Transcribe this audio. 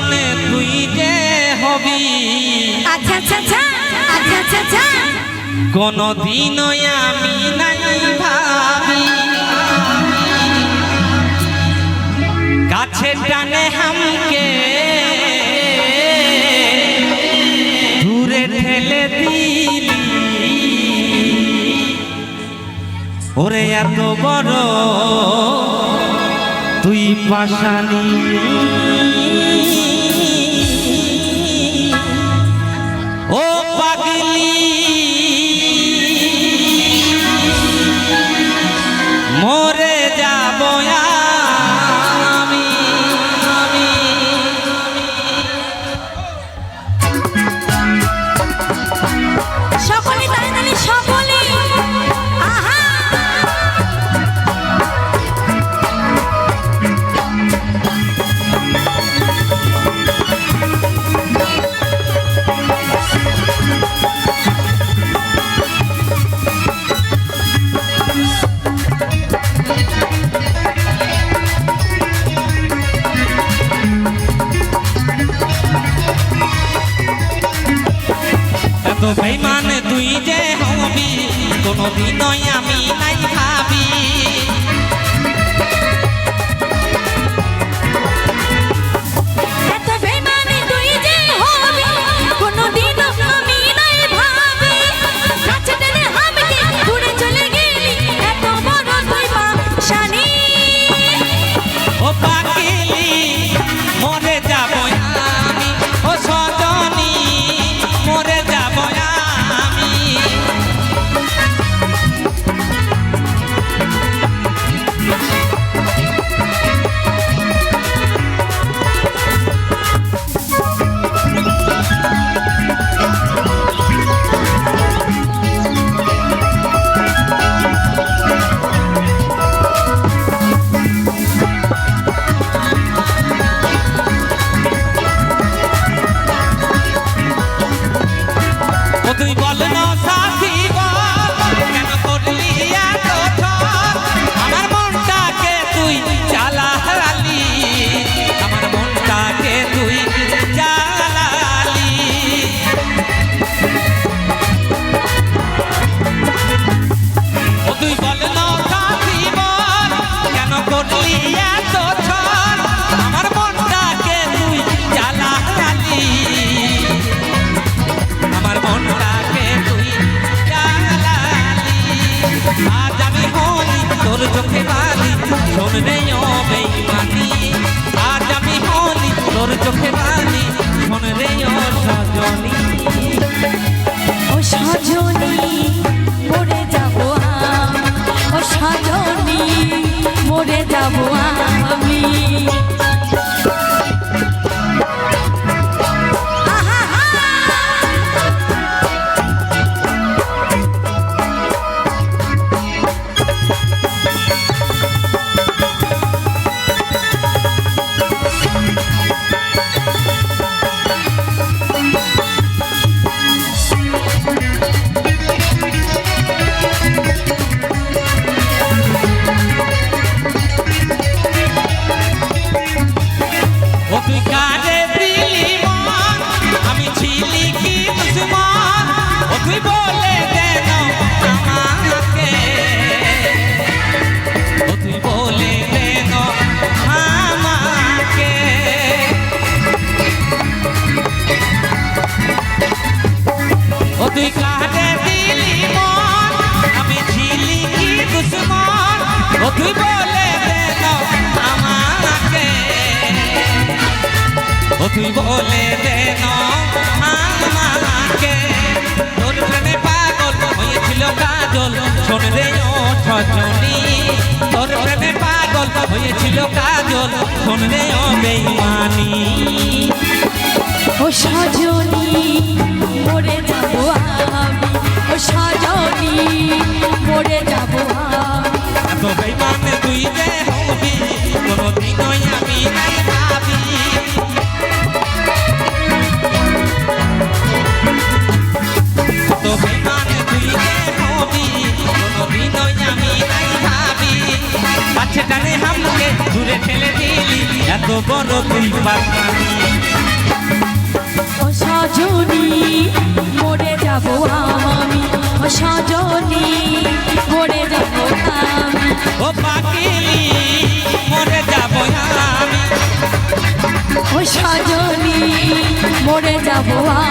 বেইমানে তুই যে হবি আচ্ছা আচ্ছা আচ্ছা আচ্ছা আচ্ছা আচ্ছা কোনদিনও আমি নাই ভাবি কাছে টানে হামকে দূরে ঠেলে দিলি ওরে এত বড় তুই পাশানি ও পাগলি মরে যাব আমি সকলে তাড়াতাড়ি সকলে আহা এত বেইমানে তুই যে হবি কোনদিনও আমি নাই ভাবি এত বেইমানে তুই যে হবি কোনদিনও আমি নাই ভাবি কাছে টেনে হামকে দূরে চলে গেলি এত বড় তুই পাশানি ও পাগলি মরে যাব আমি ও সজনী মরে যাব আমি ও তুই বল না সাথী বল কেন করলি এত ঠক আমার মনটাকে তুই জ্বালালি আমার মনটাকে তুই জ্বালালি ও তুই বল না সাথী বল কেন করলি এত ঠক আমার মনটাকে তুই জ্বালালি আমার মনটাকে তুই জ্বালালি আজ আমি হই তোর চোখে বালি শোন রে ও বেইমানি আজ আমি হই তোর চোখে বালি শোন রে ও সজনী ও সজনী মরে যাব আমি ও সজনী মরে যাব আমি ও তুই কারে দিলি মন আমি ছিলি কি দুশ্মন ও তুই বলে দেন আমাকে ও তুই বলে দেন আমাকে ও তুই কারে দিলি মন আমি ছিলি কি দুশ্মন ও তুই বলে দেন আমাকে ও তুই বলে দেন আমাকে তোর প্রেমে পাগল হয়েছিল কাজল শোন রে ও সজনী তোর প্রেমে পাগল হয়েছিল কাজল শোন রে ও বেইমানি ও সজনী মরে যাব আমি ও সজনী মরে যাব আমি এত বেইমানে তুই যে হবি কোনদিনও আমি নাই ভাবি এত বেইমানে তুই যে হবি কোনদিনও আমি নাই ভাবি কাছে টানে হামকে দূরে ঠেলে দিলি এত বড় তুই পাশানি সজনী মরে যাব আমি, ও সজনী মরে যাব আমি, ও পাখিলি মরে যাব আমি, ও সজনী মরে যাব আমি।